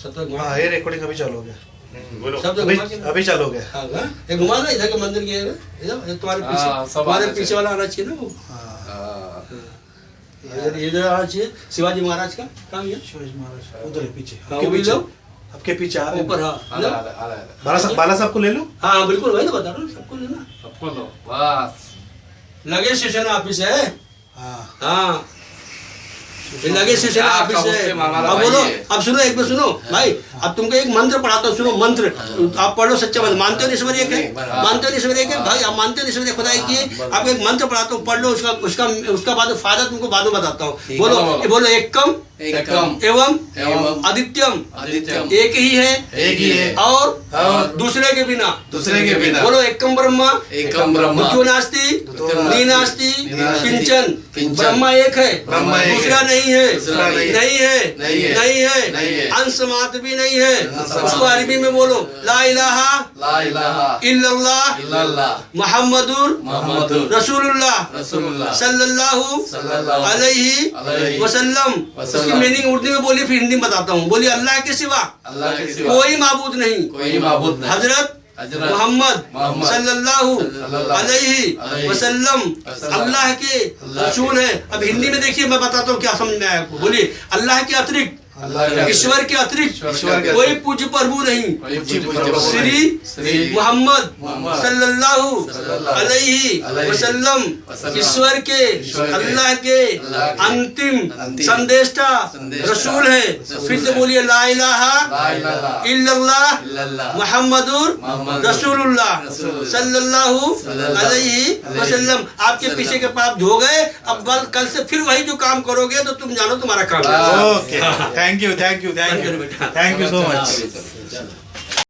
सत्तर हाँ ये रिकॉर्डिंग अभी चालू हो गया। बोलो सब अभी चालू हो गया। हाँ एक घुमा ना इधर के मंदिर के इधर तुम्हारे पीछे वाला आना चाहिए ना वो। इधर आना चाहिए। शिवाजी महाराज का काम ये शिवाजी महाराज उधर है पीछे। हाँ, आपके वो भी पीछे लो। आपके पीछे आ रहे हैं ऊपर। हाँ बाला साहब को ले लो। हाँ बिल्कुल वही तो बता रहा हूँ सबको लेना। सबको लो बस। लगे स्टेशन ऑफिस है। हाँ हाँ लगे स्टेशन ऑफिस है। उसके मामा अब बोलो भाई है। अब सुनो एक बार सुनो भाई अब तुमको एक मंत्र पढ़ाता हूँ सुनो मंत्र आप पढ़ो सच्चा मंत्र मानते हो ईश्वर एक है मानते हो ईश्वर एक है भाई आप मानते हो ईश्वर एक खुदा एक ही है आपको एक मंत्र पढ़ाता हूँ पढ़ लो उसका बाद फायदा तुमको बाद में बताता हूँ बोलो बोलो एकम एवं आदित्यम एक ही है और दूसरे के बिना बोलो एकम ब्रह्मा द्वितीयो नास्ति नी नास्ति किंचन ब्रह्मा एक है दूसरा नहीं है अंश मात्र भी नहीं है। उसको अरबी में बोलो ला इलाहा इल्लल्लाह मुहम्मदुर रसूलुल्लाह सल्लल्लाहु अलैहि वसल्लम। उसकी मीनिंग उर्दू में बोली फिर हिंदी में बताता हूँ। बोली अल्लाह के सिवा कोई माबूद नहीं हजरत मोहम्मद सल्लल्लाहु अलैहि वसल्लम अल्लाह के रसूल है। अब हिंदी में देखिए मैं बताता हूँ क्या समझ में आया आपको। बोलिए अल्लाह के अतिरिक्त ईश्वर के अतिरिक्त कोई पूज्य प्रभु नहीं। श्री मोहम्मद सल्लल्लाहु अलैहि वसल्लम ईश्वर के अल्लाह के अंतिम संदेष्टा रसूल है। फिर से बोलिए ला इलाहा इल्लल्लाह मुहम्मदुर रसूलुल्लाह सल्लल्लाहु अलैहि वसल्लम। आपके पीछे के पाप धो गए। अब कल से फिर वही जो काम करोगे तो तुम जानो तुम्हारा काम है। Thank you so much.